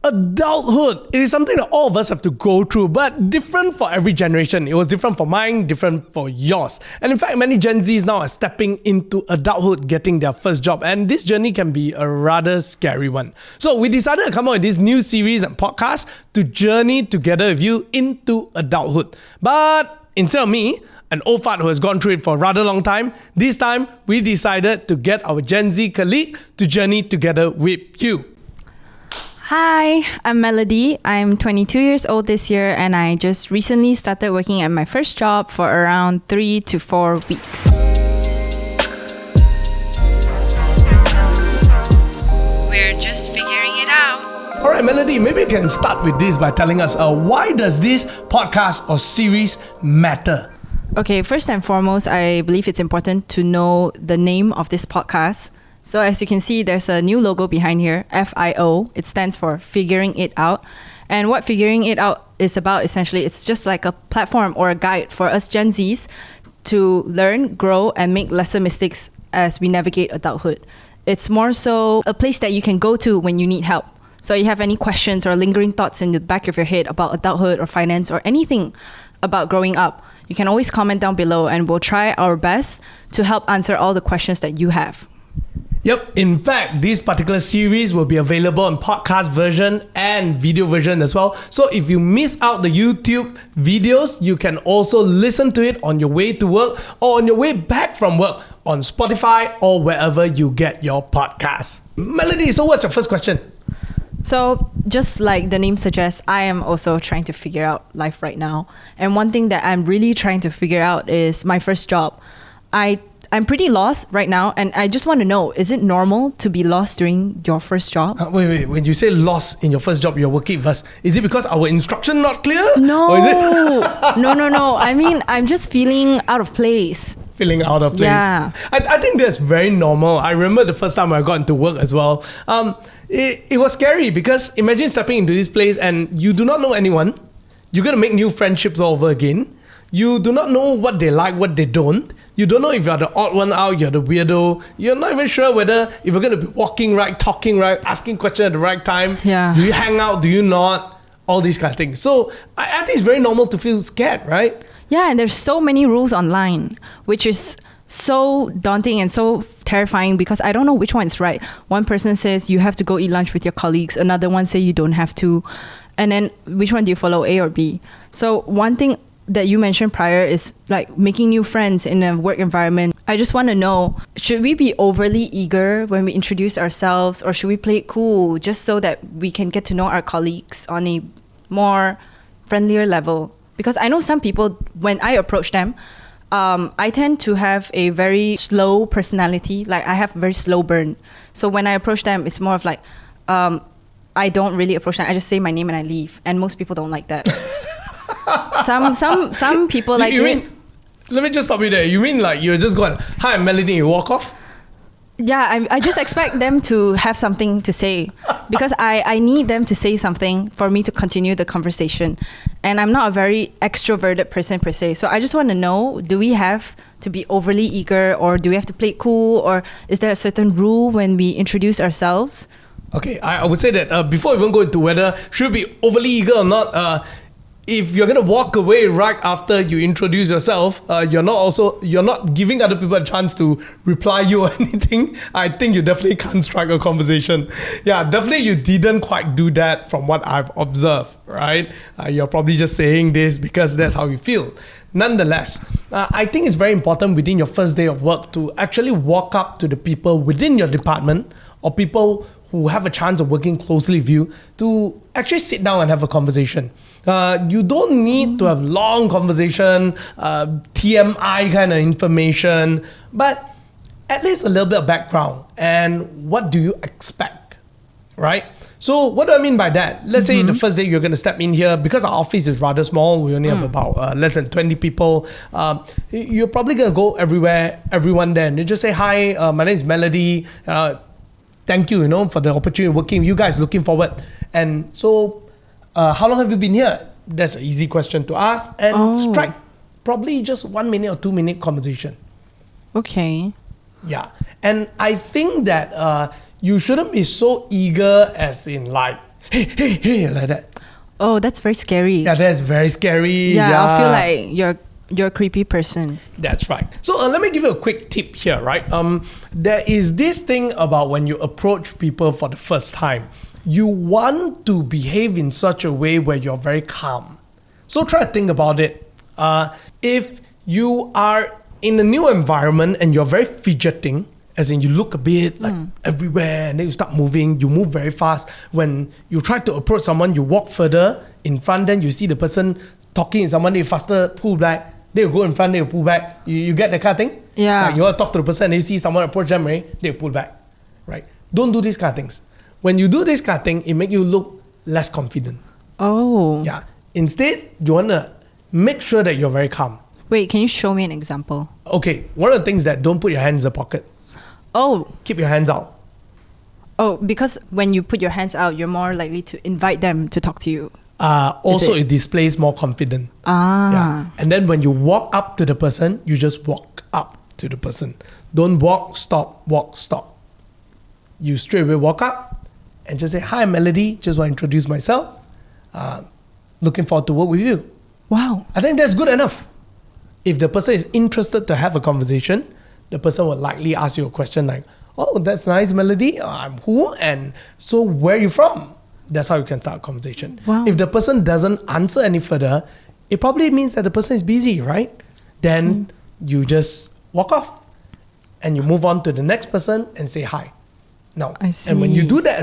Adulthood, it is something that all of us have to go through, but different for every generation. It was different for mine, different for yours. And in fact, many Gen Zs now are stepping into adulthood, getting their first job. And this journey can be a rather scary one. So we decided to come out with this new series and podcast to journey together with you into adulthood. But instead of me, an old fart who has gone through it for a rather long time, this time we decided to get our Gen Z colleague to journey together with you. Hi, I'm Melody. I'm 22 years old this year and I just recently started working at my first job for around 3 to 4 weeks. We're just figuring it out. All right, Melody, maybe you can start with this by telling us why does this podcast or series matter? Okay, first and foremost, I believe it's important to know the name of this podcast. So as you can see, there's a new logo behind here, FIO. It stands for Figuring It Out. And what Figuring It Out is about, essentially, it's just like a platform or a guide for us Gen Zs to learn, grow, and make lesser mistakes as we navigate adulthood. It's more so a place that you can go to when you need help. So you have any questions or lingering thoughts in the back of your head about adulthood or finance or anything about growing up, you can always comment down below and we'll try our best to help answer all the questions that you have. Yep, in fact, this particular series will be available in podcast version and video version as well. So if you miss out the YouTube videos, you can also listen to it on your way to work or on your way back from work on Spotify or wherever you get your podcasts. Melody, so what's your first question? So just like the name suggests, I am also trying to figure out life right now. And one thing that I'm really trying to figure out is my first job. I'm pretty lost right now, and I just want to know, is it normal to be lost during your first job? Wait. When you say lost in your first job, you're working with us. Is it because our instruction not clear? No. Or is it No. I mean, I'm just feeling out of place. Feeling out of place. Yeah. I think that's very normal. I remember the first time I got into work as well. It was scary because imagine stepping into this place and you do not know anyone. You're going to make new friendships all over again. You do not know what they like, what they don't. You don't know if you're the odd one out, you're the weirdo. You're not even sure whether if you're going to be walking right, talking right, asking questions at the right time. Yeah. Do you hang out? Do you not? All these kind of things. So I think it's very normal to feel scared, right? Yeah, and there's so many rules online, which is so daunting and so terrifying because I don't know which one is right. One person says you have to go eat lunch with your colleagues. Another one says you don't have to. And then which one do you follow, A or B? So one thing that you mentioned prior is like making new friends in a work environment. I just want to know, should we be overly eager when we introduce ourselves or should we play it cool just so that we can get to know our colleagues on a more friendlier level? Because I know some people, when I approach them, I tend to have a very slow personality. Like I have a very slow burn. So when I approach them, it's more of like, I don't really approach them. I just say my name and I leave. And most people don't like that. Some people like it. Let me just stop you there. You mean like you're just going, hi, I'm Melody, you walk off? Yeah, I just expect them to have something to say because I need them to say something for me to continue the conversation. And I'm not a very extroverted person per se. So I just want to know, do we have to be overly eager or do we have to play it cool? Or is there a certain rule when we introduce ourselves? Okay, I would say that before we even go into whether should be overly eager or not, if you're going to walk away right after you introduce yourself, you're not giving other people a chance to reply you or anything. I think you definitely can't strike a conversation. Yeah, definitely you didn't quite do that from what I've observed, right? You're probably just saying this because that's how you feel. Nonetheless, I think it's very important within your first day of work to actually walk up to the people within your department or people who have a chance of working closely with you to actually sit down and have a conversation. You don't need to have long conversation, TMI kind of information, but at least a little bit of background and what do you expect, right? So what do I mean by that? Let's say the first day you're going to step in here, because our office is rather small, we only have about less than 20 people. You're probably going to go everyone there and you just say, hi, my name is Melody. Thank you, for the opportunity of working with you guys, looking forward. And so, how long have you been here? That's an easy question to ask. And strike probably just 1 minute or 2 minute conversation. Okay. Yeah. And I think that you shouldn't be so eager as in like, hey, like that. Oh, that's very scary. Yeah, that's very scary. Yeah, I'll feel like you're a creepy person. That's right. So let me give you a quick tip here, right? There is this thing about when you approach people for the first time, you want to behave in such a way where you're very calm. So try to think about it. If you are in a new environment and you're very fidgeting, as in you look a bit like everywhere and then you start moving, you move very fast. When you try to approach someone, you walk further in front, then you see the person talking to someone, you faster pull back. They'll go in front, they'll pull back. You get that kind of thing? Yeah. Like you want to talk to the person and you see someone approach them, right? They'll pull back. Right? Don't do these kind of things. When you do this kind of thing, it makes you look less confident. Oh. Yeah. Instead, you want to make sure that you're very calm. Wait, can you show me an example? Okay. One of the things that don't put your hands in the pocket. Oh. Keep your hands out. Oh, because when you put your hands out, you're more likely to invite them to talk to you. Also, it displays more confidence. Yeah. And then when you walk up to the person, you just walk up to the person. Don't walk, stop. You straight away walk up and just say, "Hi, Melody. Just want to introduce myself. Looking forward to work with you." Wow. I think that's good enough. If the person is interested to have a conversation, the person will likely ask you a question like, "Oh, that's nice, Melody. I'm who? And so where are you from?" That's how you can start a conversation. Wow. If the person doesn't answer any further, it probably means that the person is busy, right? Then you just walk off and you move on to the next person and say hi. Now, I see. and when you do that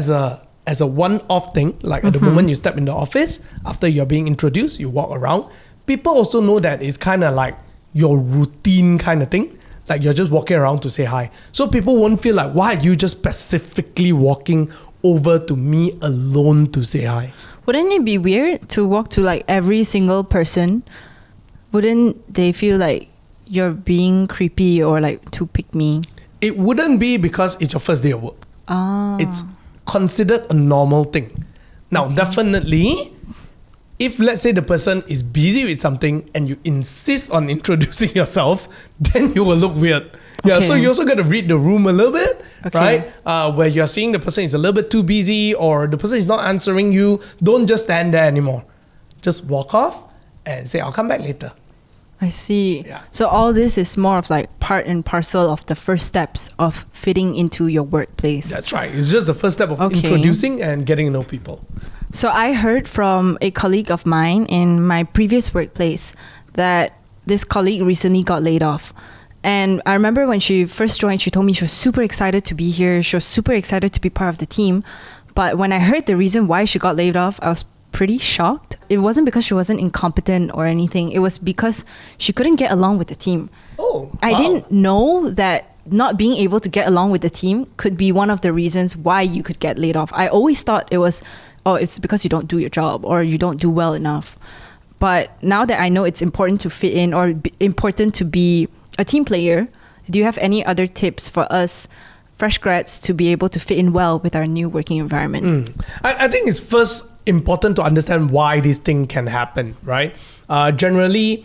as a one-off thing, like at the moment you step in the office, after you're being introduced, you walk around, people also know that it's kind of like your routine kind of thing. Like you're just walking around to say hi. So people won't feel like, why are you just specifically walking over to me alone to say hi? Wouldn't it be weird to walk to like every single person? Wouldn't they feel like you're being creepy or like too pick me? It wouldn't be because it's your first day of work. It's considered a normal thing. Now, definitely, if let's say the person is busy with something and you insist on introducing yourself, then you will look weird. Yeah, Okay. so you also got to read the room a little bit, Okay. right? Where you're seeing the person is a little bit too busy or the person is not answering you, don't just stand there anymore. Just walk off and say, "I'll come back later." I see. Yeah. So all this is more of like part and parcel of the first steps of fitting into your workplace. That's right. It's just the first step of Okay. introducing and getting to know people. So I heard from a colleague of mine in my previous workplace that this colleague recently got laid off. And I remember when she first joined, she told me she was super excited to be here. She was super excited to be part of the team. But when I heard the reason why she got laid off, I was pretty shocked. It wasn't because she wasn't incompetent or anything. It was because she couldn't get along with the team. Oh, I wow. didn't know that not being able to get along with the team could be one of the reasons why you could get laid off. I always thought it was, oh, it's because you don't do your job or you don't do well enough. But now that I know it's important to fit in or important to be a team player, do you have any other tips for us fresh grads to be able to fit in well with our new working environment? I think it's first important to understand why this thing can happen, right? Generally,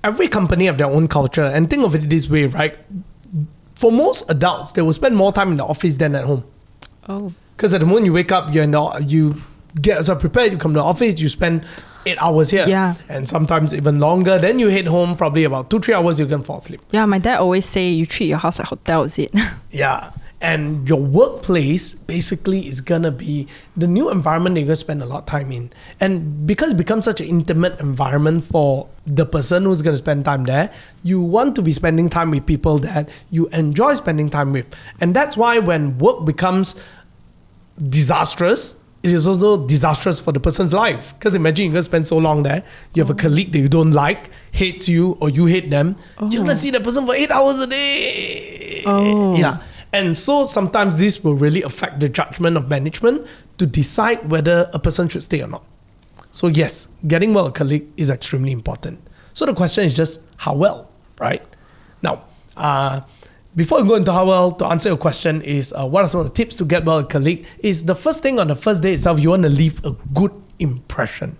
every company have their own culture, and think of it this way, right? For most adults, they will spend more time in the office than at home. Oh. Because at the moment you wake up, you get yourself prepared, you come to the office, you spend 8 hours here. Yeah. And sometimes even longer. Then you head home, probably about 2-3 hours, you can fall asleep. Yeah, my dad always say you treat your house like hotel, is it? Yeah. And your workplace basically is going to be the new environment that you're going to spend a lot of time in. And because it becomes such an intimate environment for the person who's going to spend time there, you want to be spending time with people that you enjoy spending time with. And that's why when work becomes disastrous, it is also disastrous for the person's life. Because imagine you're going to spend so long there, you have a colleague that you don't like, hates you, or you hate them. You're going to see that person for 8 hours a day. Oh. Yeah. And so sometimes this will really affect the judgment of management to decide whether a person should stay or not. So yes, getting well with a colleague is extremely important. So the question is just how well, right? Now, before we go into how well, to answer your question is what are some of the tips to get well with a colleague is the first thing on the first day itself, you want to leave a good impression.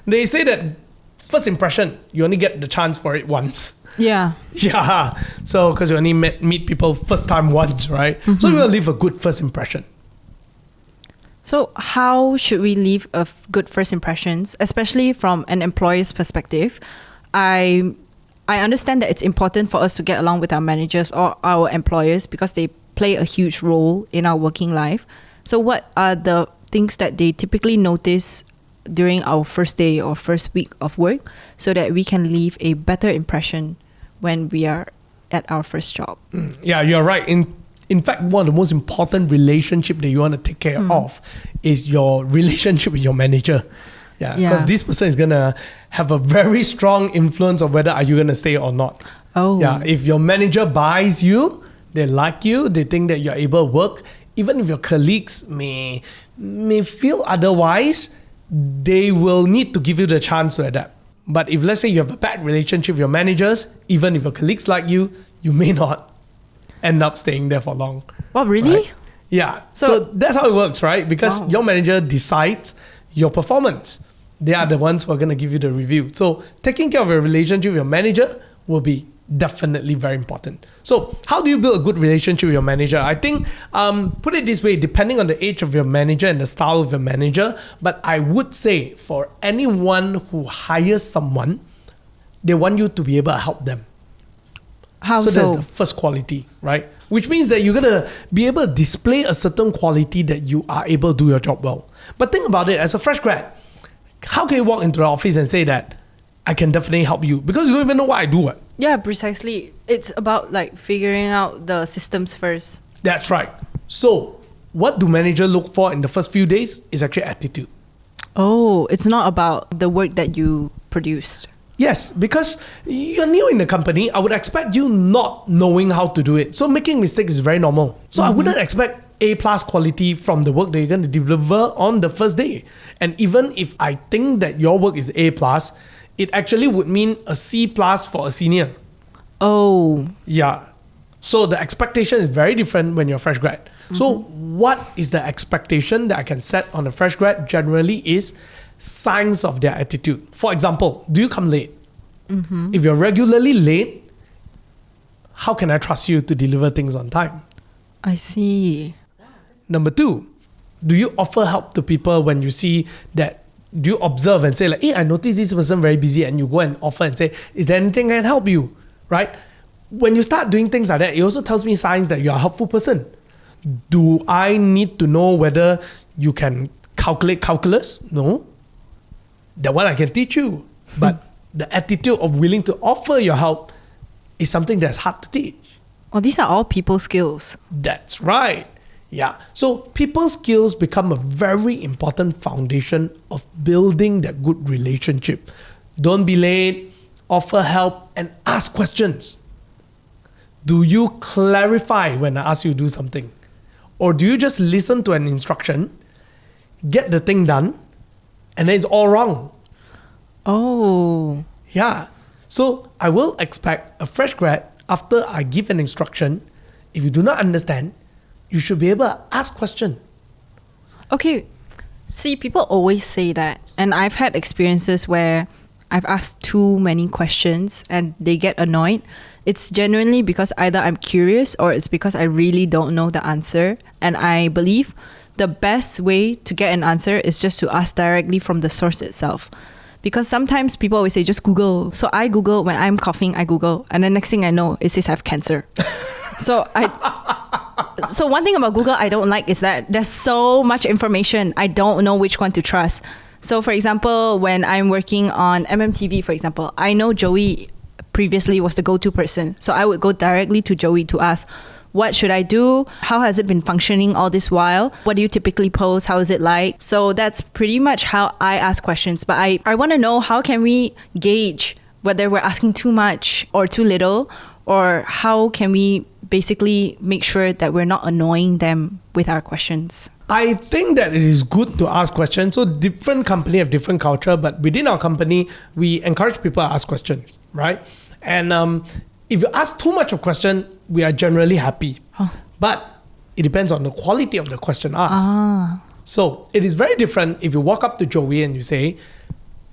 They say that first impression, you only get the chance for it once. Yeah. Yeah, so because you only meet people first time once, right? So you will leave a good first impression. So how should we leave good first impressions, especially from an employer's perspective? I understand that it's important for us to get along with our managers or our employers because they play a huge role in our working life. So what are the things that they typically notice during our first day or first week of work so that we can leave a better impression when we are at our first job? Yeah, you're right. In fact, one of the most important relationship that you want to take care of is your relationship with your manager. Yeah, because this person is going to have a very strong influence of whether are you going to stay or not. Oh. Yeah, if your manager buys you, they like you, they think that you're able to work, even if your colleagues may feel otherwise, they will need to give you the chance to adapt. But if let's say you have a bad relationship with your managers, even if your colleagues like you may not end up staying there for long. Well, really? Right? Yeah. So that's how it works, right? Because your manager decides your performance. They are the ones who are going to give you the review. So taking care of your relationship with your manager will be definitely very important. So how do you build a good relationship with your manager? I think, put it this way, depending on the age of your manager and the style of your manager, but I would say for anyone who hires someone, they want you to be able to help them. How so? That's the first quality, right? Which means that you're going to be able to display a certain quality that you are able to do your job well. But think about it, as a fresh grad, how can you walk into the office and say that I can definitely help you? Because you don't even know what I do. Yeah, precisely. It's about like figuring out the systems first. That's right. So what do managers look for in the first few days is actually attitude. Oh, it's not about the work that you produced. Yes, because you're new in the company, I would expect you not knowing how to do it. So making mistakes is very normal. So I wouldn't expect A+ quality from the work that you're going to deliver on the first day. And even if I think that your work is A+, it actually would mean a C+ for a senior. Oh. Yeah. So the expectation is very different when you're a fresh grad. So what is the expectation that I can set on a fresh grad generally is signs of their attitude. For example, do you come late? If you're regularly late, how can I trust you to deliver things on time? I see. Number 2, do you offer help to people when you see that? Do you observe and say like, hey, I noticed this person very busy, and you go and offer and say, is there anything I can help you? Right? When you start doing things like that, it also tells me signs that you're a helpful person. Do I need to know whether you can calculate calculus? No. That one I can teach you. But the attitude of willing to offer your help is something that's hard to teach. Oh, these are all people skills. That's right. Yeah. So people skills become a very important foundation of building that good relationship. Don't be late, offer help, and ask questions. Do you clarify when I ask you to do something? Or do you just listen to an instruction, get the thing done, and then it's all wrong? Oh. Yeah. So I will expect a fresh grad, after I give an instruction, if you do not understand, you should be able to ask questions. Okay. See, people always say that. And I've had experiences where I've asked too many questions and they get annoyed. It's genuinely because either I'm curious or it's because I really don't know the answer. And I believe the best way to get an answer is just to ask directly from the source itself. Because sometimes people always say, just Google. So I Google, when I'm coughing, I Google. And the next thing I know, it says I have cancer. So one thing about Google I don't like is that there's so much information. I don't know which one to trust. So for example, when I'm working on MMTV, for example, I know Joey previously was the go-to person. So I would go directly to Joey to ask, what should I do? How has it been functioning all this while? What do you typically post? How is it like? So that's pretty much how I ask questions. But I want to know, how can we gauge whether we're asking too much or too little? Or how can we basically make sure that we're not annoying them with our questions? I think that it is good to ask questions. So different company have different culture, but within our company, we encourage people to ask questions, right? And if you ask too much of question, we are generally happy. But it depends on the quality of the question asked. So it is very different if you walk up to Joey and you say,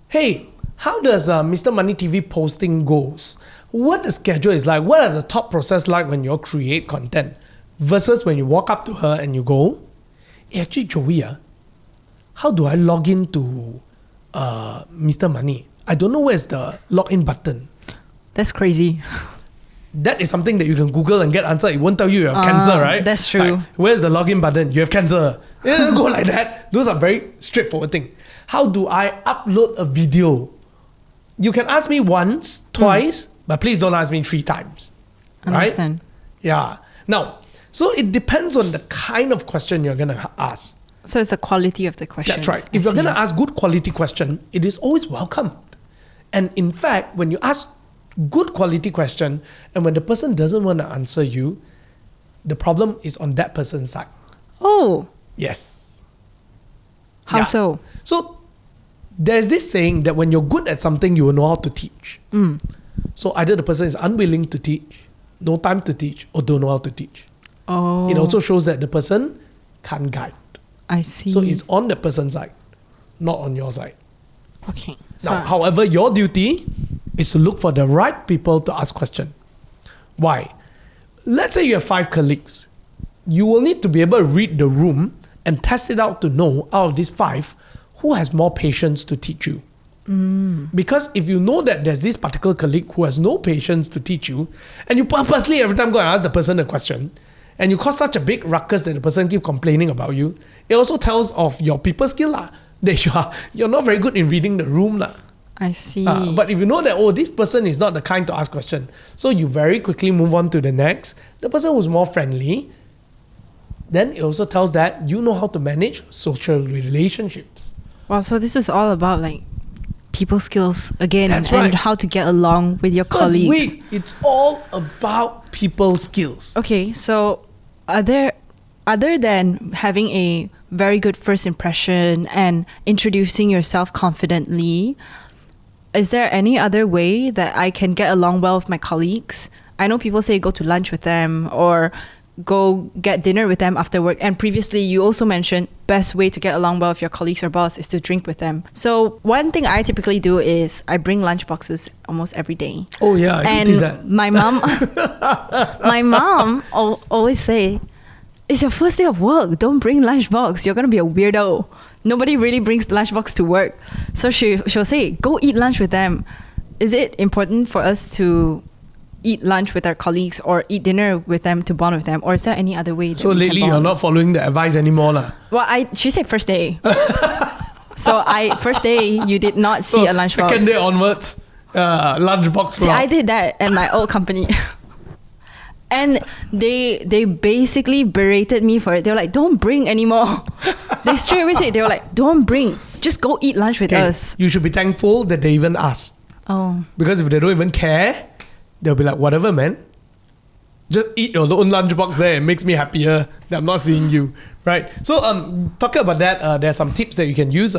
hey, how does Mr. Money TV posting goes? What the schedule is like? What are the top process like when you create content? Versus when you walk up to her and you go, hey, actually Joey, how do I log into Mr. Money? I don't know where's the login button. That's crazy. That is something that you can Google and get answer. It won't tell you have cancer, right? That's true. Like, where's the login button? You have cancer. It doesn't go like that. Those are very straightforward things. How do I upload a video? You can ask me once, twice, but please don't ask me 3 times. Understand. Right? Yeah. Now, so it depends on the kind of question you're going to ask. So it's the quality of the question. That's right. If you're going to ask good quality question, it is always welcomed. And in fact, when you ask good quality question and when the person doesn't want to answer you, the problem is on that person's side. Oh. Yes. How so? So there's this saying that when you're good at something, you will know how to teach. So either the person is unwilling to teach, no time to teach, or don't know how to teach. Oh. It also shows that the person can't guide. I see. So it's on the person's side, not on your side. okay. Now, however, your duty is to look for the right people to ask question. Why? Let's say you have 5 colleagues. You will need to be able to read the room and test it out to know out of these 5 who has more patience to teach you. Because if you know that there's this particular colleague who has no patience to teach you, and you purposely every time go and ask the person a question, and you cause such a big ruckus that the person keep complaining about you, it also tells of your people skill that you're not very good in reading the room I see. But if you know that, oh, this person is not the kind to ask question, so you very quickly move on to the next, the person who's more friendly, then it also tells that you know how to manage social relationships. Wow, so this is all about like people skills again. That's and right. how to get along with your First colleagues. week, it's all about people skills. Okay, so other than having a very good first impression and introducing yourself confidently, is there any other way that I can get along well with my colleagues? I know people say go to lunch with them or go get dinner with them after work. And previously, you also mentioned best way to get along well with your colleagues or boss is to drink with them. So one thing I typically do is I bring lunch boxes almost every day. Oh yeah, I noticed that. My mom always say, it's your first day of work. Don't bring lunchbox. You're gonna be a weirdo. Nobody really brings lunchbox to work. So she'll say, go eat lunch with them. Is it important for us to eat lunch with our colleagues or eat dinner with them to bond with them, or is there any other way? So lately you're not following the advice anymore, Well, she said first day. So first day you did not see a lunchbox. Second day onwards, lunchbox. See, I did that at my old company. And they basically berated me for it. They were like, don't bring anymore. They straight away said, they were like, don't bring. Just go eat lunch with us. You should be thankful that they even asked. Oh. Because if they don't even care, they'll be like, whatever, man. Just eat your own lunchbox there. It makes me happier that I'm not seeing you. Right? So talking about that, there are some tips that you can use.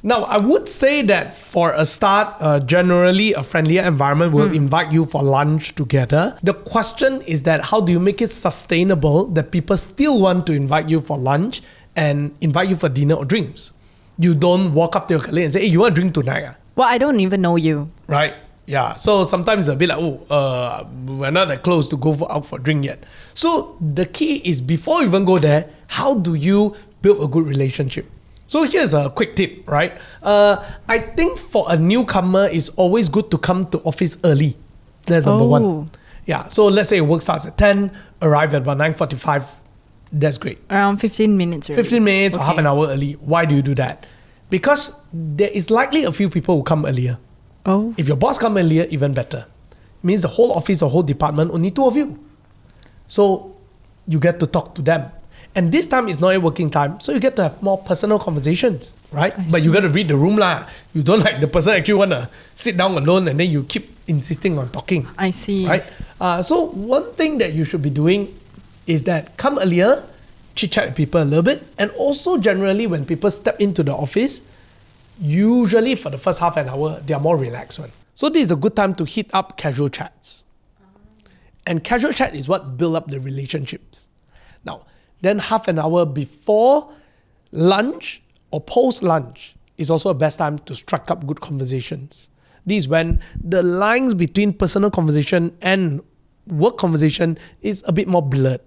Now, I would say that for a start, generally a friendlier environment will invite you for lunch together. The question is that how do you make it sustainable that people still want to invite you for lunch and invite you for dinner or drinks? You don't walk up to your colleague and say, hey, you want to drink tonight? Well, I don't even know you. Right? Yeah. So sometimes it's a bit like, we're not that close to go out for a drink yet. So the key is before you even go there, how do you build a good relationship? So here's a quick tip, right? I think for a newcomer, it's always good to come to office early. That's number one. Yeah. So let's say work starts at 10, arrive at about 9:45. That's great. Around 15 minutes early. 15 minutes or half an hour early. Why do you do that? Because there is likely a few people who come earlier. Oh. If your boss come earlier, even better. It means the whole office or whole department, only 2 of you. So you get to talk to them. And this time is not a working time, so you get to have more personal conversations, right? But you got to read the room lah. You don't like the person actually want to sit down alone and then you keep insisting on talking. I see. Right? So one thing that you should be doing is that come earlier, chit-chat with people a little bit, and also generally when people step into the office, usually for the first half an hour, they are more relaxed one. So this is a good time to hit up casual chats. And casual chat is what build up the relationships. Now, then half an hour before lunch or post-lunch is also a best time to strike up good conversations. This is when the lines between personal conversation and work conversation is a bit more blurred,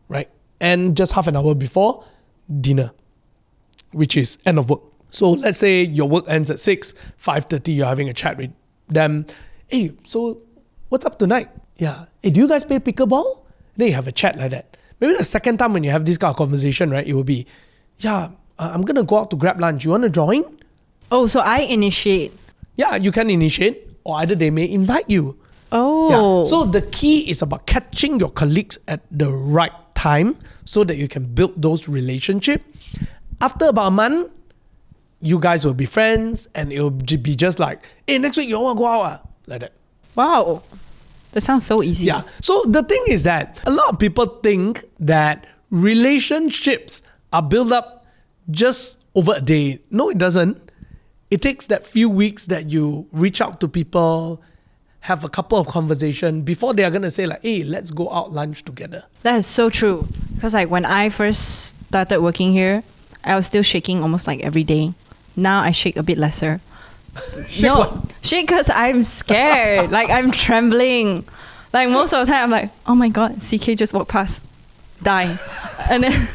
right? And just half an hour before dinner. which is end of work. So let's say your work ends at 6, 5:30, you're having a chat with them. Hey, so what's up tonight? Yeah. Hey, do you guys play pickleball? Then you have a chat like that. Maybe the second time when you have this kind of conversation, right, it will be, yeah, I'm going to go out to grab lunch. You want to join? Oh, so I initiate. Yeah, you can initiate, or either they may invite you. Oh. Yeah. So the key is about catching your colleagues at the right time so that you can build those relationships. After about a month, you guys will be friends and it will be just like, hey, next week you want to go out? Like that. Wow. That sounds so easy. Yeah. So the thing is that a lot of people think that relationships are built up just over a day. No, it doesn't. It takes that few weeks that you reach out to people, have a couple of conversations before they are going to say like, hey, let's go out lunch together. That is so true. Because like when I first started working here, I was still shaking almost like every day. Now I shake a bit lesser. Shake because I'm scared. Like I'm trembling. Like most of the time I'm like, oh my God, CK just walked past. Die. And then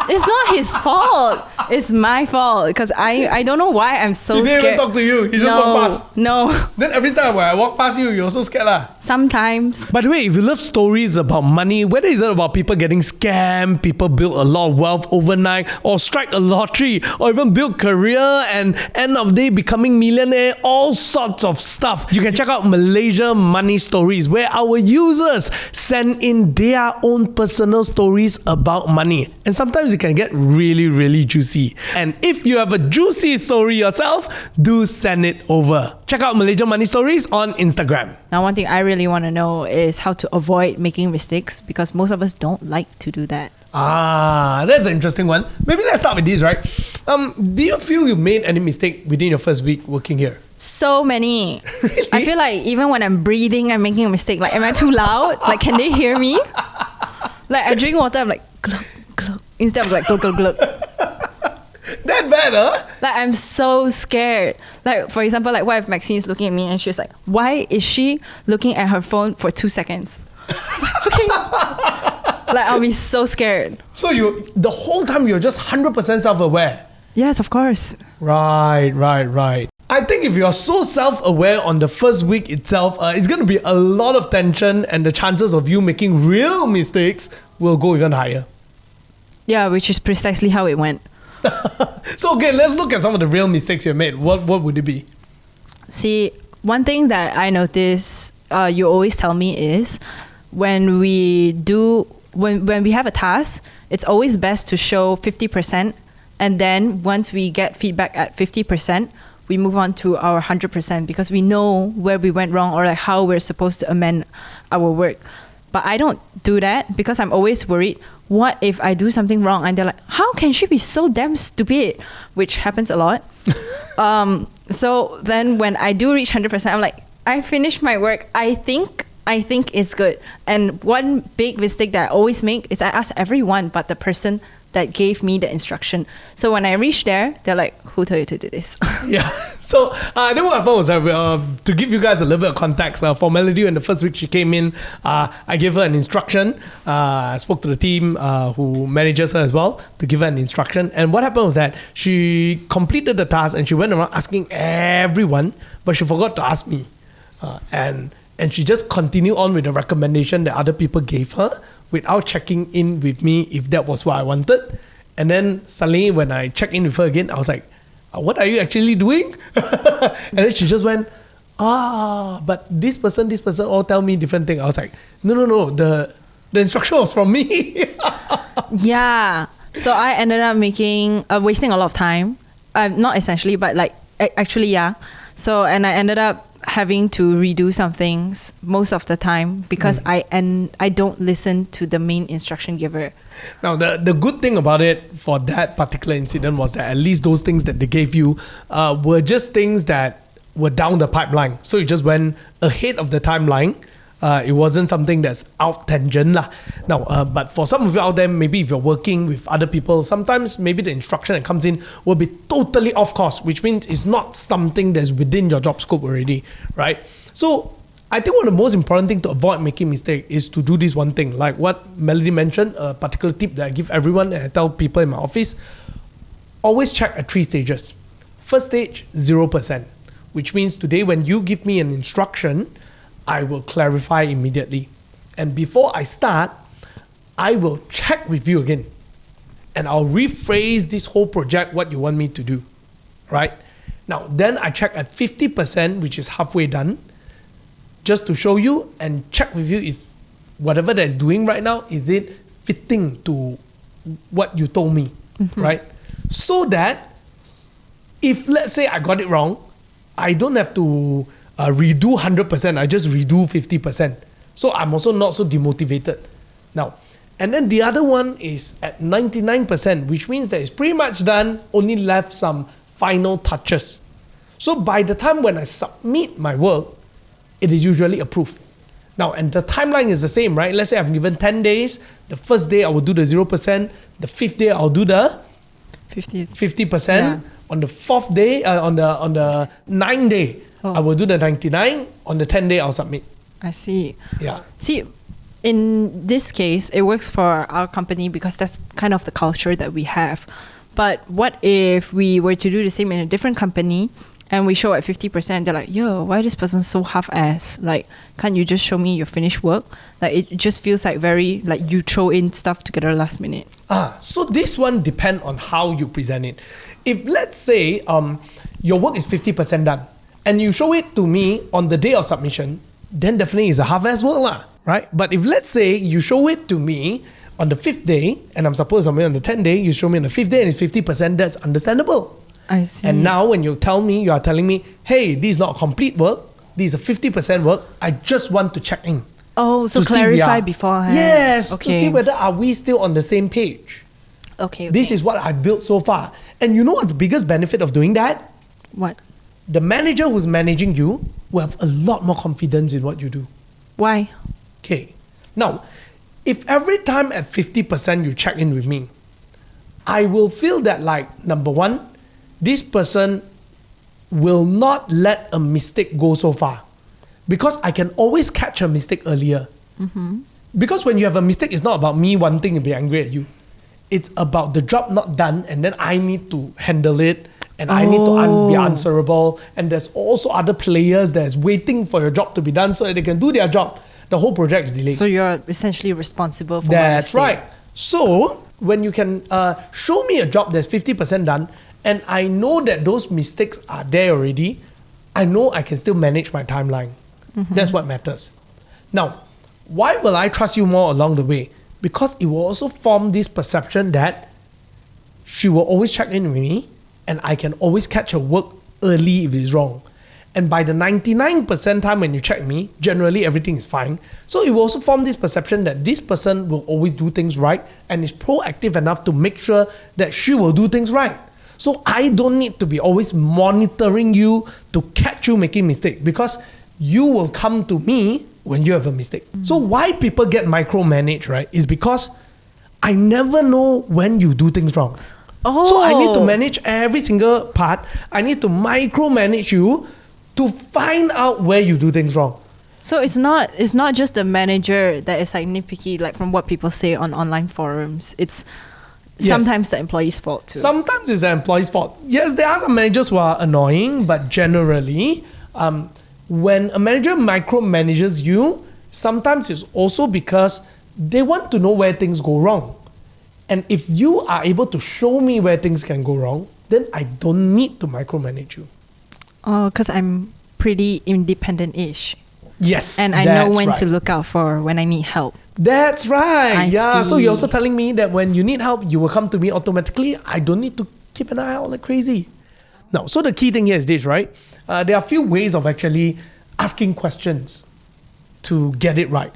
it's not his fault. It's my fault because I don't know why I'm so scared. He didn't even talk to you. He just walked past. No. Then every time when I walk past you, you're also scared lah. Sometimes. By the way, if you love stories about money, whether it's about people getting scammed, people build a lot of wealth overnight, or strike a lottery, or even build career and end of day becoming millionaire, all sorts of stuff, you can check out Malaysia Money Stories, where our users send in their own personal stories about money. And sometimes it can get really, really juicy. And if you have a juicy story yourself, do send it over. Check out Malaysia Money Stories on Instagram. Now, one thing I really want to know is how to avoid making mistakes because most of us don't like to do that. Ah, that's an interesting one. Maybe let's start with this, right? Do you feel you made any mistake within your first week working here? So many. Really? I feel like even when I'm breathing, I'm making a mistake. Like, am I too loud? Like, can they hear me? Like, I drink water, I'm like, glug, glug, instead of like, glug, glug, glug. That bad, huh? Like, I'm so scared. Like, for example, like, what if Maxine's looking at me and she's like, why is she looking at her phone for 2 seconds? Okay. Like, I'll be so scared. So the whole time you're just 100% self-aware? Yes, of course. Right. I think if you're so self-aware on the first week itself, it's going to be a lot of tension and the chances of you making real mistakes will go even higher. Yeah, which is precisely how it went. So, okay, let's look at some of the real mistakes you made. What would it be? See, one thing that I notice you always tell me is when we have a task, it's always best to show 50%. And then once we get feedback at 50%, we move on to our 100% because we know where we went wrong or like how we're supposed to amend our work. But I don't do that because I'm always worried, what if I do something wrong? And they're like, how can she be so damn stupid? Which happens a lot. So then when I do reach 100%, I'm like, I finished my work. I think it's good. And one big mistake that I always make is I ask everyone but the person that gave me the instruction. So when I reach there, they're like, who told you to do this? Yeah. So I think what happened was to give you guys a little bit of context, for Melody, in the first week she came in, I gave her an instruction. I spoke to the team who manages her as well to give her an instruction. And what happened was that she completed the task and she went around asking everyone, but she forgot to ask me. And she just continued on with the recommendation that other people gave her without checking in with me if that was what I wanted. And then suddenly when I checked in with her again, I was like, what are you actually doing? And then she just went, but this person all tell me different thing. I was like, no, the instruction was from me. Yeah. So I ended up wasting a lot of time. Not essentially, but like actually, yeah. So, and I ended up having to redo some things most of the time because I don't listen to the main instruction giver. Now, the good thing about it for that particular incident was that at least those things that they gave you were just things that were down the pipeline. So you just went ahead of the timeline. It wasn't something that's out tangent lah. Now, but for some of you out there, maybe if you're working with other people, sometimes maybe the instruction that comes in will be totally off course, which means it's not something that's within your job scope already, right? So I think one of the most important things to avoid making mistake is to do this one thing, like what Melody mentioned, a particular tip that I give everyone and I tell people in my office. always check at 3 stages. First stage, 0%, which means today when you give me an instruction, I will clarify immediately. And before I start, I will check with you again. And I'll rephrase this whole project, what you want me to do, right? Now, then I check at 50%, which is halfway done, just to show you and check with you if whatever that is doing right now, is it fitting to what you told me, right? So that if, let's say, I got it wrong, I don't have to redo 100%, I just redo 50%. So I'm also not so demotivated. Now, and then the other one is at 99%, which means that it's pretty much done, only left some final touches. So by the time when I submit my work, it is usually approved. Now, and the timeline is the same, right? Let's say I've given 10 days. The first day I will do the 0%. The fifth day I'll do the 50%. Yeah. On the fourth day, on the ninth day, I will do the 99. On the 10th day, I'll submit. I see. Yeah. See, in this case, it works for our company because that's kind of the culture that we have. But what if we were to do the same in a different company and we show at 50%, they're like, yo, why this person so half-ass? Like, can't you just show me your finished work? Like, it just feels like very, like you throw in stuff together last minute. So this one depends on how you present it. If let's say your work is 50% done and you show it to me on the day of submission, then definitely it's a half-ass work lah, right? But if let's say you show it to me on the 5th day and I'm supposed to submit on the 10th day, you show me on the 5th day and it's 50%, that's understandable. I see. And now when you are telling me, hey, this is not complete work, this is a 50% work, I just want to check in. Oh, so to see we clarify are- beforehand. Yes, Okay. to see whether are we still on the same page. Okay. This is what I've built so far. And you know what's the biggest benefit of doing that? What? The manager who's managing you will have a lot more confidence in what you do. Why? Okay. Now, if every time at 50% you check in with me, I will feel that like, number one, this person will not let a mistake go so far. Because I can always catch a mistake earlier. Because when you have a mistake, it's not about me wanting to be angry at you. It's about the job not done and then I need to handle it and I need to be answerable. And there's also other players that's waiting for your job to be done so that they can do their job. The whole project is delayed. So you're essentially responsible for my That's mistake. right. So when you can show me a job that's 50% done and I know that those mistakes are there already, I know I can still manage my timeline. That's what matters. Now, why will I trust you more along the way? Because it will also form this perception that she will always check in with me and I can always catch her work early if it's wrong. And by the 99% time when you check me, generally everything is fine. So it will also form this perception that this person will always do things right and is proactive enough to make sure that she will do things right. So I don't need to be always monitoring you to catch you making mistakes because you will come to me when you have a mistake. So why people get micromanaged, right, is because I never know when you do things wrong. So I need to manage every single part. I need to micromanage you to find out where you do things wrong. So it's not just the manager that is like nitpicky, like from what people say on online forums. It's sometimes the employee's fault too. Sometimes it's the employee's fault. Yes, there are some managers who are annoying, but generally, when a manager micromanages you, sometimes it's also because they want to know where things go wrong. And if you are able to show me where things can go wrong, then I don't need to micromanage you. Oh, because I'm pretty independent-ish. Yes, And I know when right. to look out for when I need help. That's right. I So you're see. also telling me that when you need help, you will come to me automatically. I don't need to keep an eye out like crazy. Now, so the key thing here is this, right? There are a few ways of actually asking questions to get it right.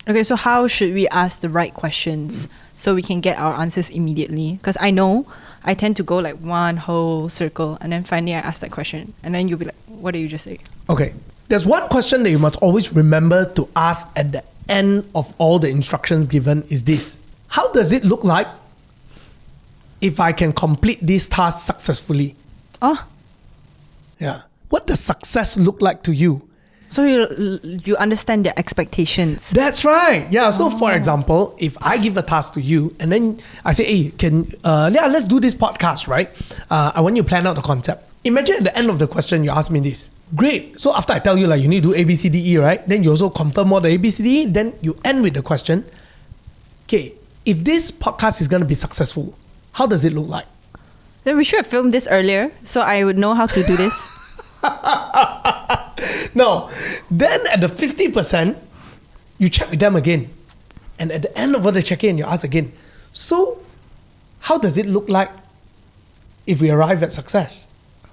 Okay, so how should we ask the right questions so we can get our answers immediately? Because I know I tend to go like one whole circle and then finally I ask that question and then you'll be like, what did you just say? Okay. There's one question that you must always remember to ask at the end of all the instructions given is this. How does it look like if I can complete this task successfully? Oh, Yeah. What does success look like to you? So you understand their expectations. That's right. Yeah. So for example, if I give a task to you and then I say, hey, let's do this podcast, right? I want you to plan out the concept. Imagine at the end of the question, you ask me this. Great. So after I tell you like you need to do A, B, C, D, E, right? Then you also confirm all the A, B, C, D, E. Then you end with the question. Okay, if this podcast is going to be successful, how does it look like? Then we should have filmed this earlier so I would know how to do this. No. Then at the 50%, you check with them again. And at the end of the check-in, you ask again. So, how does it look like if we arrive at success?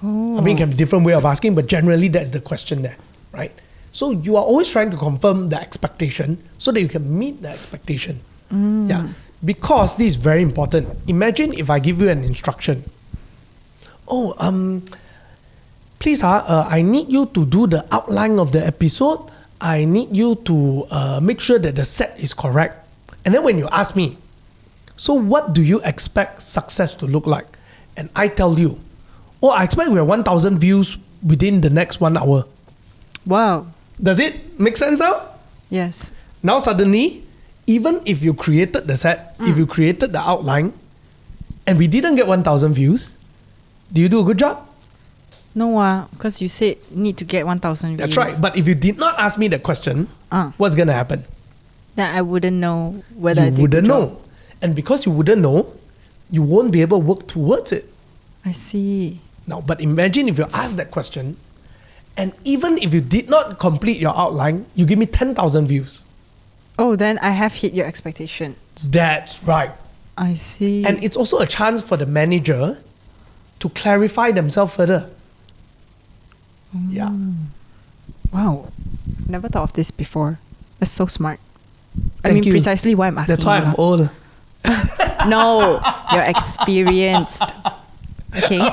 I mean, it can be a different way of asking, but generally that's the question there, right? So you are always trying to confirm the expectation so that you can meet the expectation. Yeah. Because this is very important. Imagine if I give you an instruction. Please, I need you to do the outline of the episode. I need you to make sure that the set is correct. And then when you ask me, so what do you expect success to look like? And I tell you, I expect we have 1,000 views within the next 1 hour. Wow. Does it make sense now? Yes. Now suddenly, even if you created the set, if you created the outline, and we didn't get 1,000 views, do you do a good job? No, because you said need to get 1,000 views. That's right. But if you did not ask me that question, what's going to happen? Then I wouldn't know whether I did You wouldn't good job. know. And because you wouldn't know, you won't be able to work towards it. I see. Now, but imagine if you ask that question, and even if you did not complete your outline, you give me 10,000 views. Oh, then I have hit your expectation. That's right. I see. And it's also a chance for the manager to clarify themselves further. Yeah. Wow. Never thought of this before. That's so smart. Thank you. Precisely why I'm asking. That's why you I'm old. No, you're experienced. Okay.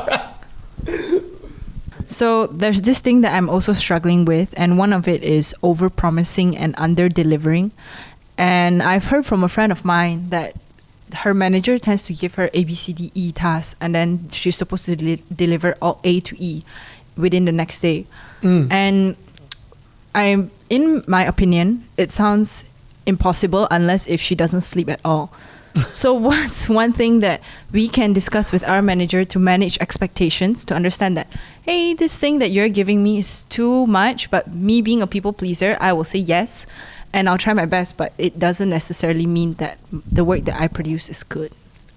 So there's this thing that I'm also struggling with, and one of it is over-promising and under-delivering. And I've heard from a friend of mine that her manager tends to give her A, B, C, D, E tasks, and then she's supposed to deliver all A to E within the next day. And in my opinion, it sounds impossible unless if she doesn't sleep at all. So what's one thing that we can discuss with our manager to manage expectations, to understand that, hey, this thing that you're giving me is too much, but me being a people pleaser, I will say yes, and I'll try my best, but it doesn't necessarily mean that the work that I produce is good.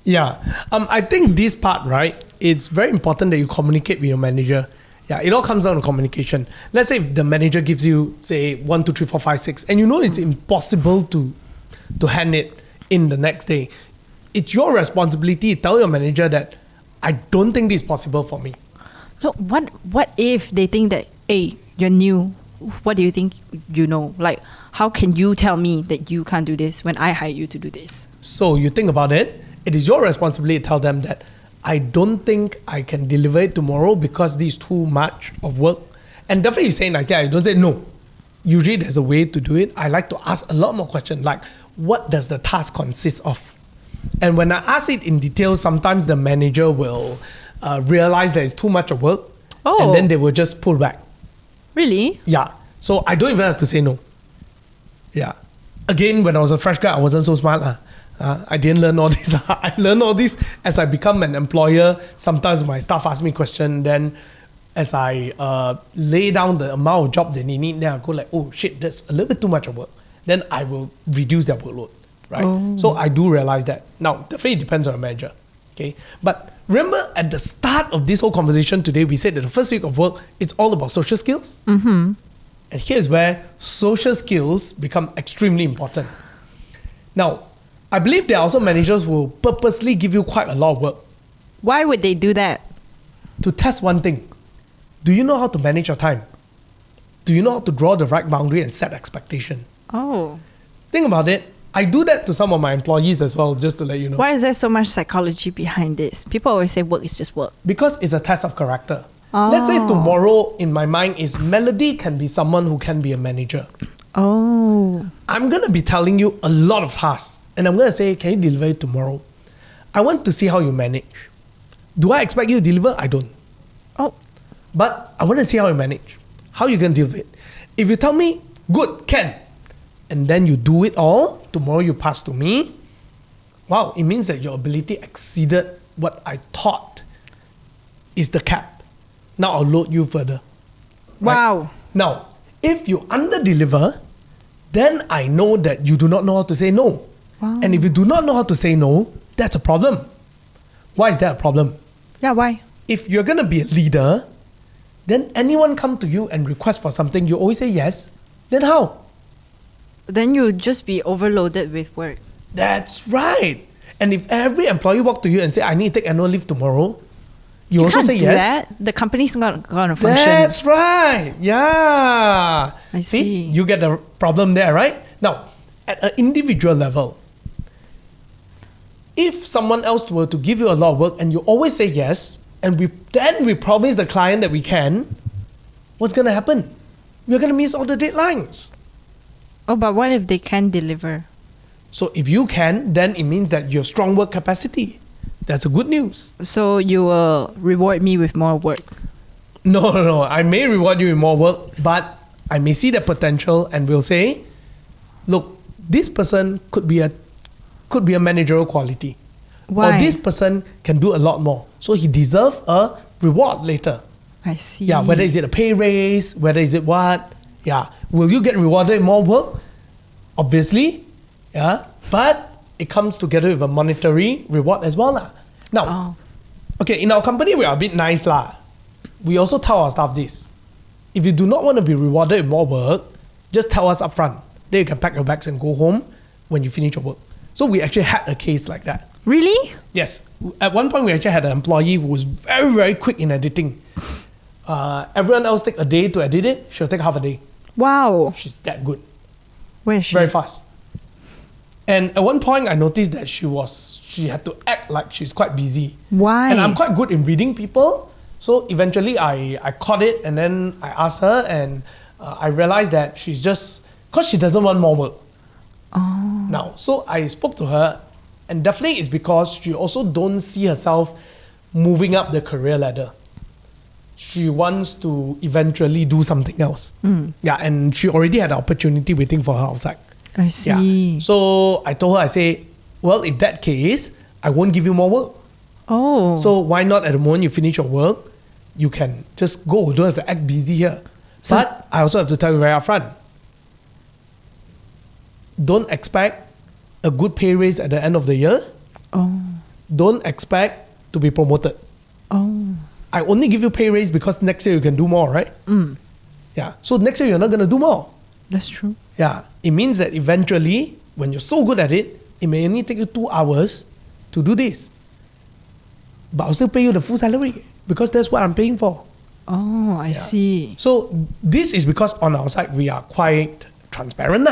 Yeah. I think this part, right, it's very important that you communicate with your manager. Yeah, it all comes down to communication. Let's say if the manager gives you, say, 1, 2, 3, 4, 5, 6, and you know it's impossible to hand it in the next day. It's your responsibility to tell your manager that I don't think this is possible for me. So what if they think that, hey, you're new, what do you think you know? Like, how can you tell me that you can't do this when I hire you to do this? So you think about it, it is your responsibility to tell them that I don't think I can deliver it tomorrow because this is too much of work. And definitely say nicely, I don't say no. Usually there's a way to do it. I like to ask a lot more questions like, what does the task consist of? And when I ask it in detail, sometimes the manager will realize that it's too much of work. And then they will just pull back. Really? Yeah. So I don't even have to say no. Yeah. Again, when I was a fresh grad, I wasn't so smart. I didn't learn all this. I learned all this as I become an employer. Sometimes my staff ask me questions. Then as I lay down the amount of job that they need, then I go like, oh shit, that's a little bit too much of work. Then I will reduce their workload, right? So I do realize that. Now, definitely depends on the manager, okay? But remember at the start of this whole conversation today, we said that the first week of work, it's all about social skills. And here's where social skills become extremely important. Now, I believe there are also managers who will purposely give you quite a lot of work. Why would they do that? To test one thing. Do you know how to manage your time? Do you know how to draw the right boundary and set expectation? Oh. Think about it. I do that to some of my employees as well, just to let you know. Why is there so much psychology behind this? People always say work is just work. Because it's a test of character. Let's say tomorrow, in my mind, is Melody can be someone who can be a manager. Oh. I'm going to be telling you a lot of tasks. And I'm going to say, can you deliver it tomorrow? I want to see how you manage. Do I expect you to deliver? I don't. Oh. But I want to see how you manage. How you going to deal with it. If you tell me, good, can, and then you do it all, tomorrow you pass to me, wow, it means that your ability exceeded what I thought is the cap. Now I'll load you further. Right? Wow. Now, if you under-deliver, then I know that you do not know how to say no. Wow. And if you do not know how to say no, that's a problem. Why is that a problem? Yeah, why? If you're going to be a leader, then anyone come to you and request for something, you always say yes. Then how? Then you'll just be overloaded with work. That's right. And if every employee walk to you and say, I need to take annual leave tomorrow, you also can't say do yes. that. The company's not going to function. That's right. Yeah. I see. You get the problem there, right? Now, at an individual level, if someone else were to give you a lot of work and you always say yes, and we promise the client that we can, what's going to happen? We're going to miss all the deadlines. Oh, but what if they can deliver? So if you can, then it means that you have strong work capacity. That's a good news. So you will reward me with more work. No. I may reward you with more work, but I may see the potential and will say, look, this person could be a managerial quality. Why? Or this person can do a lot more. So he deserves a reward later. I see. Yeah, whether is it a pay raise, whether is it what? Yeah. Will you get rewarded with more work? Obviously. Yeah. But it comes together with a monetary reward as well. Now, okay, in our company, we are a bit nice. We also tell our staff this. If you do not want to be rewarded with more work, just tell us upfront. Then you can pack your bags and go home when you finish your work. So we actually had a case like that. Really? Yes. At one point, we actually had an employee who was very, very quick in editing. Everyone else take a day to edit it. She'll take half a day. Wow. She's that good. Where is she? Very fast. And at one point, I noticed that she had to act like she's quite busy. Why? And I'm quite good in reading people. So eventually, I caught it and then I asked her and I realized that she's just, because she doesn't want more work. Oh. Now, so I spoke to her and definitely it's because she also don't see herself moving up the career ladder. She wants to eventually do something else. Yeah, and she already had an opportunity waiting for her outside. I see. Yeah. So I told her, I say, well, in that case, I won't give you more work. Oh. So why not at the moment you finish your work, you can just go, don't have to act busy here. So- But I also have to tell you very upfront, don't expect a good pay raise at the end of the year. Oh. Don't expect to be promoted. Oh. I only give you pay raise because next year you can do more, right? Yeah. So next year you're not going to do more. That's true. Yeah. It means that eventually, when you're so good at it, it may only take you 2 hours to do this. But I'll still pay you the full salary because that's what I'm paying for. Oh, I see. So this is because on our side, we are quite transparent.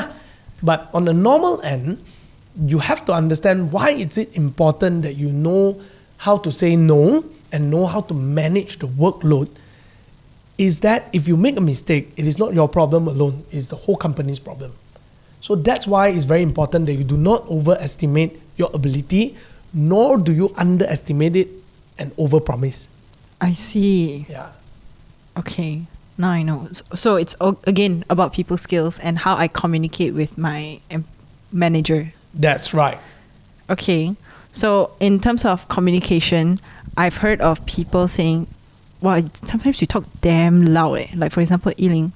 But on the normal end, you have to understand why is it important that you know how to say no and know how to manage the workload. Is that if you make a mistake, it is not your problem alone, it's the whole company's problem. So that's why it's very important that you do not overestimate your ability, nor do you underestimate it and overpromise. I see. Yeah. Okay. Now I know. So it's again about people skills and how I communicate with my manager. That's right. Okay. So in terms of communication, I've heard of people saying, well, sometimes you talk damn loud. Like for example, Yiling,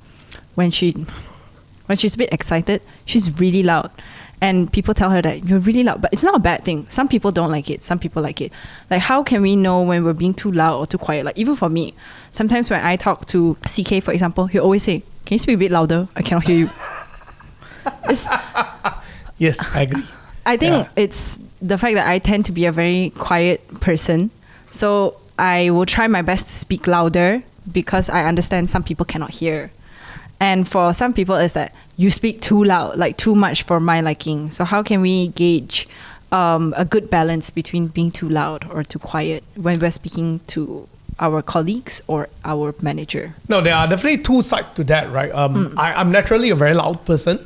when she's a bit excited, she's really loud. And people tell her that you're really loud, but it's not a bad thing. Some people don't like it. Some people like it. Like, how can we know when we're being too loud or too quiet? Like, even for me, sometimes when I talk to CK, for example, he'll always say, can you speak a bit louder? I cannot hear you. Yes, I agree. I think it's the fact that I tend to be a very quiet person. So I will try my best to speak louder because I understand some people cannot hear. And for some people, it's that you speak too loud, like too much for my liking. So how can we gauge a good balance between being too loud or too quiet when we're speaking to our colleagues or our manager? No, there are definitely two sides to that, right? I'm naturally a very loud person.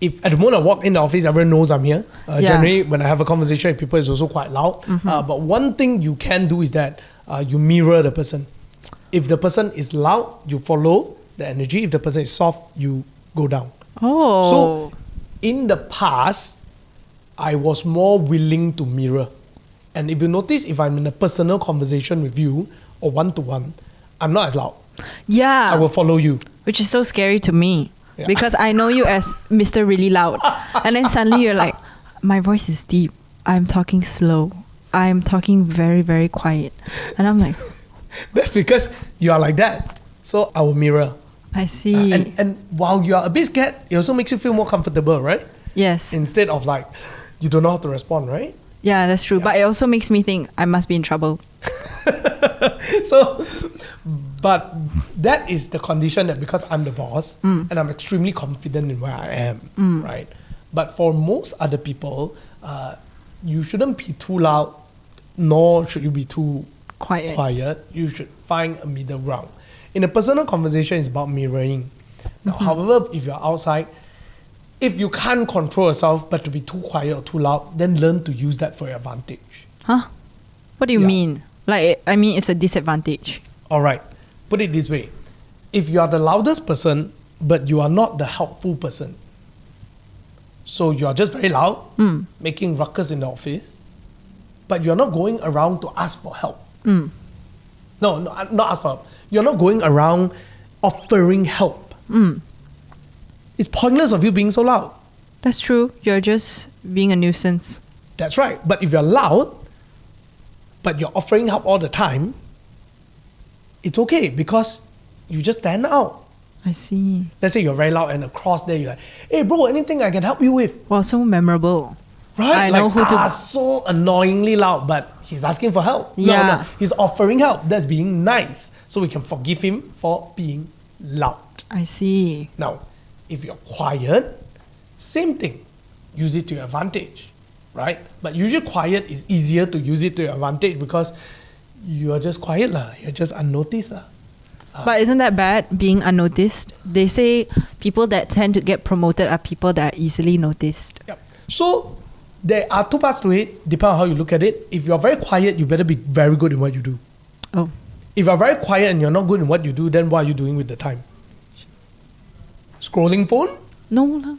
If at the moment I walk in the office, everyone knows I'm here. Generally, when I have a conversation with people, it's also quite loud. But one thing you can do is that you mirror the person. If the person is loud, you follow. the energy. If the person is soft, you go down. Oh. So in the past, I was more willing to mirror. And if you notice, if I'm in a personal conversation with you or one-to-one, I'm not as loud. yeah. I will follow you. Which is so scary to me. Yeah. Because I know you as Mr. Really Loud. And then suddenly you're like, my voice is deep. I'm talking slow. I'm talking very, very quiet. And I'm like, That's because you are like that. So I will mirror. I see. And while you are a bit scared, it also makes you feel more comfortable, right? yes. Instead of like, you don't know how to respond, right? Yeah, that's true. But it also makes me think I must be in trouble. So, but that is the condition that because I'm the boss and I'm extremely confident in where I am, right? But for most other people, you shouldn't be too loud, nor should you be too Quiet. You should find a middle ground. In a personal conversation, it's about mirroring. Now, however, if you're outside, if you can't control yourself but to be too quiet or too loud, then learn to use that for your advantage. Huh? What do you Yeah. mean? Like, I mean, it's a disadvantage. All right, put it this way. If you are the loudest person, but you are not the helpful person, so you are just very loud, making ruckus in the office, but you're not going around to ask for help. No, not ask for help. You're not going around offering help. It's pointless of you being so loud. That's true. You're just being a nuisance. That's right. But if you're loud, but you're offering help all the time, it's okay because you just stand out. I see. Let's say you're very loud and across there you're like, hey bro, anything I can help you with? Wow, so memorable. Right? I know who to- so annoyingly loud, but he's asking for help. Yeah. No, he's offering help. That's being nice. So we can forgive him for being loud. I see. Now, if you're quiet, same thing. Use it to your advantage, right? But usually quiet is easier to use it to your advantage because you're just quiet lah. You're just unnoticed lah. But isn't that bad, being unnoticed? They say people that tend to get promoted are people that are easily noticed. Yep. So there are two parts to it, depending on how you look at it. If you're very quiet, you better be very good in what you do. Oh. If you're very quiet and you're not good in what you do, then what are you doing with the time? Scrolling phone? No lah.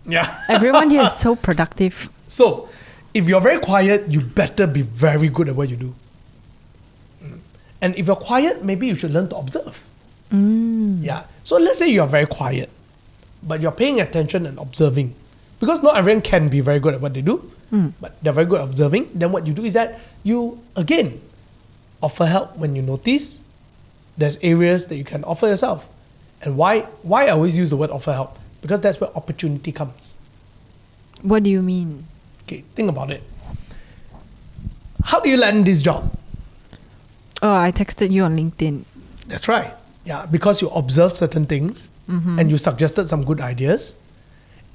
Yeah. Everyone here is so productive. So, if you're very quiet, you better be very good at what you do. And if you're quiet, maybe you should learn to observe. Yeah. So let's say you're very quiet, but you're paying attention and observing. Because not everyone can be very good at what they do, but they're very good at observing. Then what you do is that you, again, offer help when you notice there's areas that you can offer yourself. And why I always use the word offer help? Because that's where opportunity comes. What do you mean? Okay, think about it. How do you land this job? Oh, I texted you on LinkedIn. That's right. Yeah, because you observed certain things and you suggested some good ideas.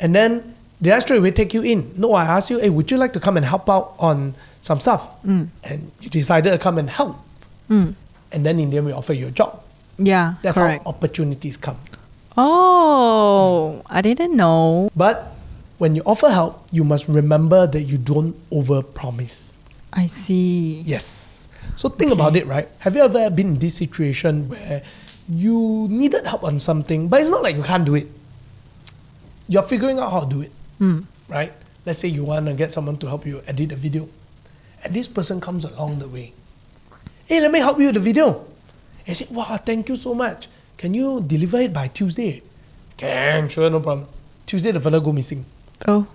And then did I straight away take you in? No, I asked you, hey, would you like to come and help out on some stuff? And you decided to come and help. And then in the end, we offer you a job. Yeah, That's correct. how opportunities come. Oh, I didn't know. But when you offer help, you must remember that you don't overpromise. I see. Yes. So think about it, right? Have you ever been in this situation where you needed help on something, but it's not like you can't do it. You're figuring out how to do it, right? Let's say you want to get someone to help you edit a video, and this person comes along the way. Hey, let me help you with the video. And say, wow, thank you so much. Can you deliver it by Tuesday? Can, sure, no problem. Tuesday, the fella go missing. Oh,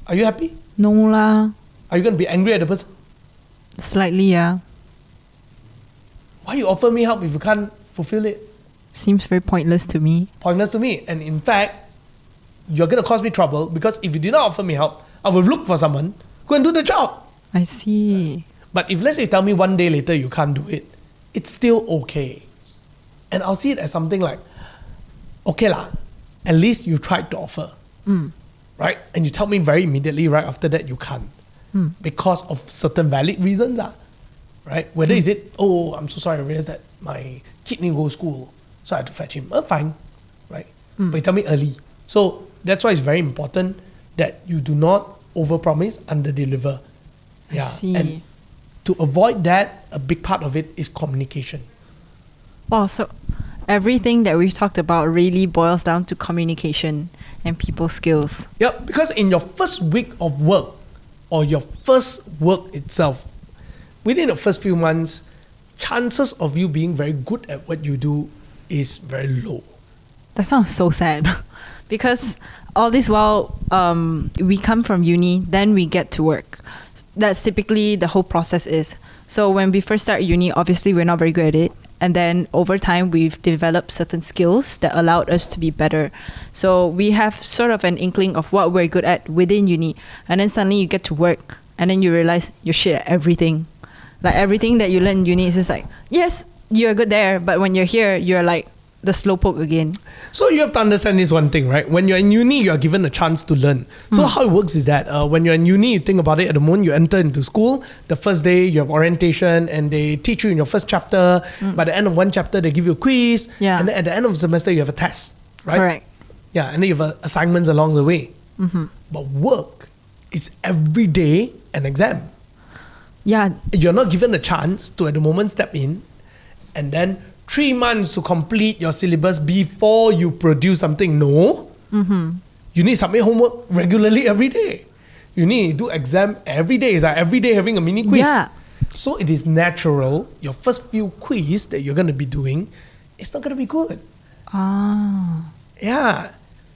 Are you happy? no lah. Are you going to be angry at the person? Slightly, yeah. Why you offer me help if you can't fulfill it? Seems very pointless to me. Pointless to me. And in fact, you're going to cause me trouble because if you did not offer me help, I will look for someone, go and do the job. I see. But if let's say you tell me one day later you can't do it, it's still okay. And I'll see it as something like, okay lah, at least you tried to offer. Right? And you tell me very immediately right after that you can't. Because of certain valid reasons. Right? Whether is it, oh, I'm so sorry, I realized that my kid need to go to school, so I had to fetch him. Fine. Right? But you tell me early. So that's why it's very important that you do not overpromise, underdeliver. I see. And to avoid that, a big part of it is communication. Wow, so Everything that we've talked about really boils down to communication and people skills. Yep, because in your first week of work or your first work itself, within the first few months, chances of you being very good at what you do is very low. That sounds so sad. Because all this while, we come from uni, then we get to work. That's typically the whole process is. So when we first start uni, obviously we're not very good at it. And then over time, we've developed certain skills that allowed us to be better. So we have sort of an inkling of what we're good at within uni. And then suddenly you get to work and then you realize you're shit at everything. Like everything that you learn in uni is just like, yes, you're good there. But when you're here, you're like the slowpoke again. So you have to understand this one thing, right? When you're in uni, you're given a chance to learn. So how it works is that when you're in uni, you think about it, at the moment you enter into school, the first day you have orientation and they teach you in your first chapter. By the end of one chapter, they give you a quiz. Yeah. And then at the end of the semester, you have a test, right? Correct. Yeah, and then you have assignments along the way. But work is every day an exam. Yeah. You're not given a chance to at the moment step in and then 3 months to complete your syllabus before you produce something. No. You need to submit homework regularly every day. You need to do exam every day. It's like every day having a mini quiz. Yeah. So it is natural, your first few quiz that you're going to be doing, it's not going to be good. Ah. Yeah.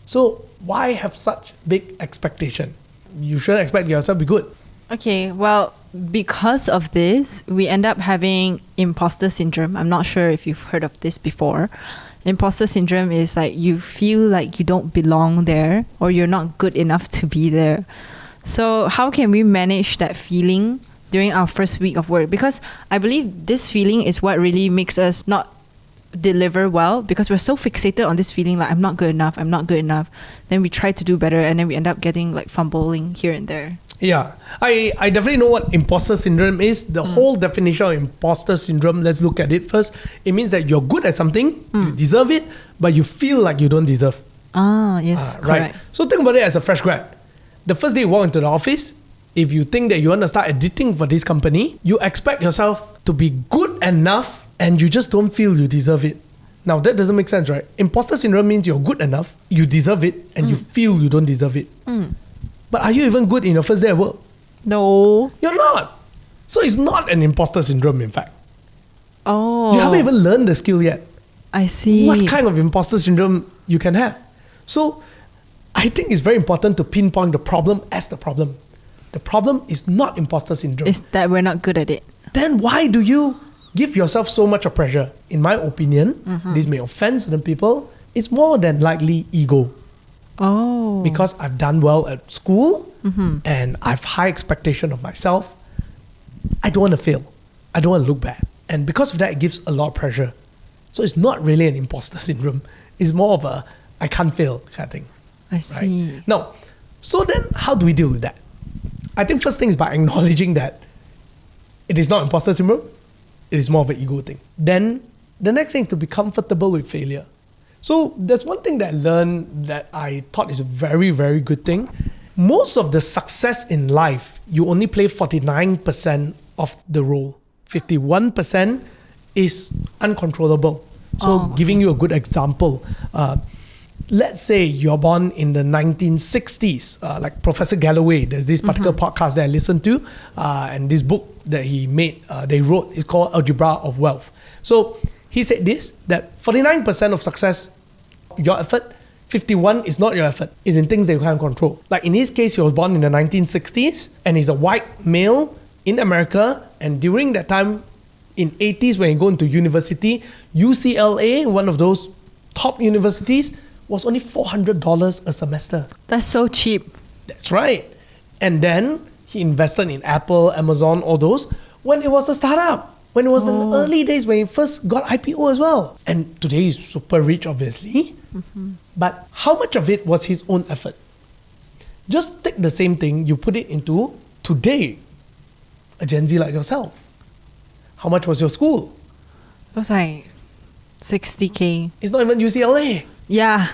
So why have such big expectation? You shouldn't expect yourself to be good. Okay, well, because of this, we end up having imposter syndrome. I'm not sure if you've heard of this before. Imposter syndrome is like you feel like you don't belong there or you're not good enough to be there. So how can we manage that feeling during our first week of work? Because I believe this feeling is what really makes us not deliver well, because we're so fixated on this feeling like I'm not good enough. Then we try to do better and then we end up getting like fumbling here and there. Yeah, I definitely know what imposter syndrome is. The whole definition of imposter syndrome, let's look at it first. It means that you're good at something, you deserve it, but you feel like you don't deserve. Ah, yes, correct. Right. So think about it as a fresh grad. The first day you walk into the office, if you think that you want to start editing for this company, you expect yourself to be good enough and you just don't feel you deserve it. Now that doesn't make sense, right? Imposter syndrome means you're good enough, you deserve it, and you feel you don't deserve it. But are you even good in your first day at work? No. You're not. So it's not an imposter syndrome, in fact. Oh. You haven't even learned the skill yet. I see. What kind of imposter syndrome you can have? So I think it's very important to pinpoint the problem as the problem. The problem is not imposter syndrome. It's that we're not good at it. Then why do you give yourself so much of pressure? In my opinion, this may offend certain people, it's more than likely ego. Oh. Because I've done well at school and I have high expectation of myself. I don't want to fail. I don't want to look bad. And because of that, it gives a lot of pressure. So it's not really an imposter syndrome. It's more of a I can't fail kind of thing. I see. Right? Now, so then how do we deal with that? I think first thing is by acknowledging that it is not imposter syndrome. It is more of an ego thing. Then the next thing is to be comfortable with failure. So there's one thing that I learned that I thought is a very, very good thing. Most of the success in life, you only play 49% of the role. 51% is uncontrollable. So giving you a good example, let's say you're born in the 1960s, like Professor Galloway, there's this particular podcast that I listened to, and this book that they wrote is called Algebra of Wealth. So he said this, that 49% of success, your effort, 51 is not your effort, is in things that you can't control. Like in his case, he was born in the 1960s and he's a white male in America, and during that time, in 80s when he go into university, UCLA, one of those top universities, was only $400 a semester. That's so cheap. That's right. And then he invested in Apple, Amazon, all those, when it was a startup. When it was in the early days when he first got IPO as well. And today he's super rich, obviously. But how much of it was his own effort? Just take the same thing, you put it into today, a Gen Z like yourself. How much was your school? It was like 60K. It's not even UCLA. Yeah.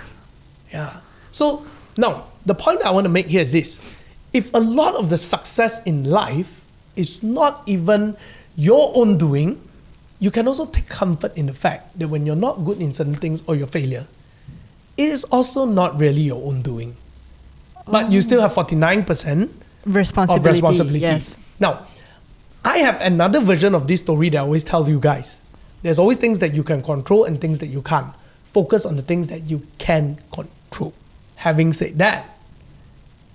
Yeah. So now, the point I want to make here is this. If a lot of the success in life is not even your own doing, you can also take comfort in the fact that when you're not good in certain things or you're failure, it is also not really your own doing. But you still have 49% Responsibility. of responsibility. Yes. Now, I have another version of this story that I always tell you guys. There's always things that you can control and things that you can't. Focus on the things that you can control. Having said that,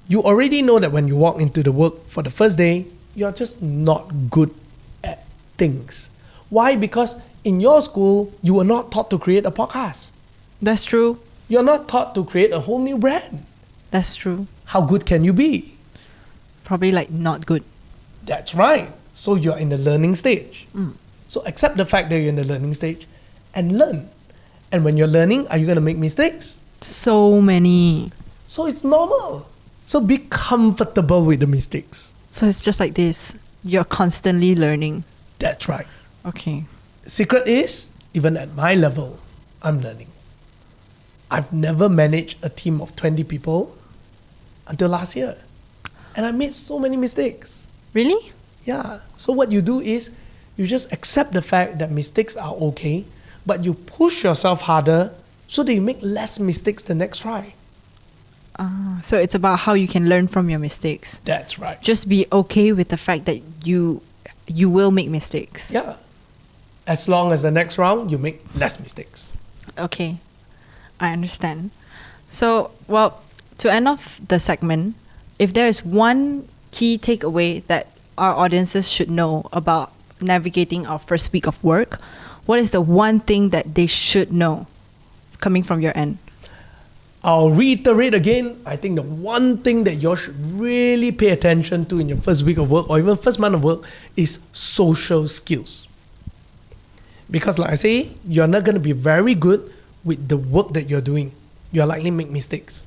you already know that when you walk into the work for the first day, you're just not good at things. Why? Because in your school, you were not taught to create a podcast. That's true. You're not taught to create a whole new brand. That's true. How good can you be? Probably like not good. That's right. So you're in the learning stage. So accept the fact that you're in the learning stage and learn. And when you're learning, are you going to make mistakes? So many. So it's normal. So be comfortable with the mistakes. So it's just like this. You're constantly learning. That's right. Okay. Secret is, even at my level, I'm learning. I've never managed a team of 20 people until last year. And I made so many mistakes. Really? Yeah. So what you do is, you just accept the fact that mistakes are okay, but you push yourself harder so that you make less mistakes the next try. So it's about how you can learn from your mistakes. That's right. Just be okay with the fact that you will make mistakes. Yeah. As long as the next round, you make less mistakes. Okay. I understand. So, well, to end off the segment, if there is one key takeaway that our audiences should know about navigating our first week of work, what is the one thing that they should know coming from your end? I'll reiterate again, I think the one thing that you should really pay attention to in your first week of work or even first month of work is social skills. Because like I say, you're not going to be very good with the work that you're doing. You're likely to make mistakes.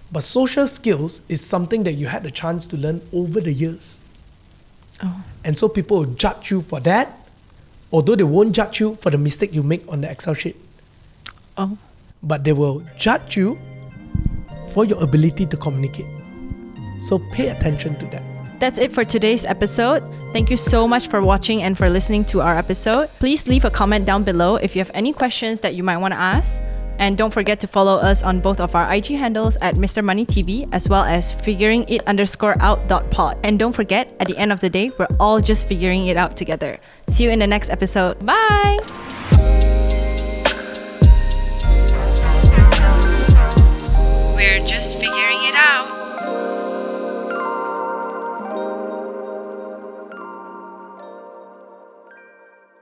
But social skills is something that you had the chance to learn over the years. And so people will judge you for that, although they won't judge you for the mistake you make on the Excel sheet. But they will judge you for your ability to communicate. So pay attention to that. That's it for today's episode. Thank you so much for watching and for listening to our episode. Please leave a comment down below if you have any questions that you might want to ask. And don't forget to follow us on both of our IG handles at Mr. Money TV as well as figuringit_out.pod. And don't forget, at the end of the day, we're all just figuring it out together. See you in the next episode. Bye! We're just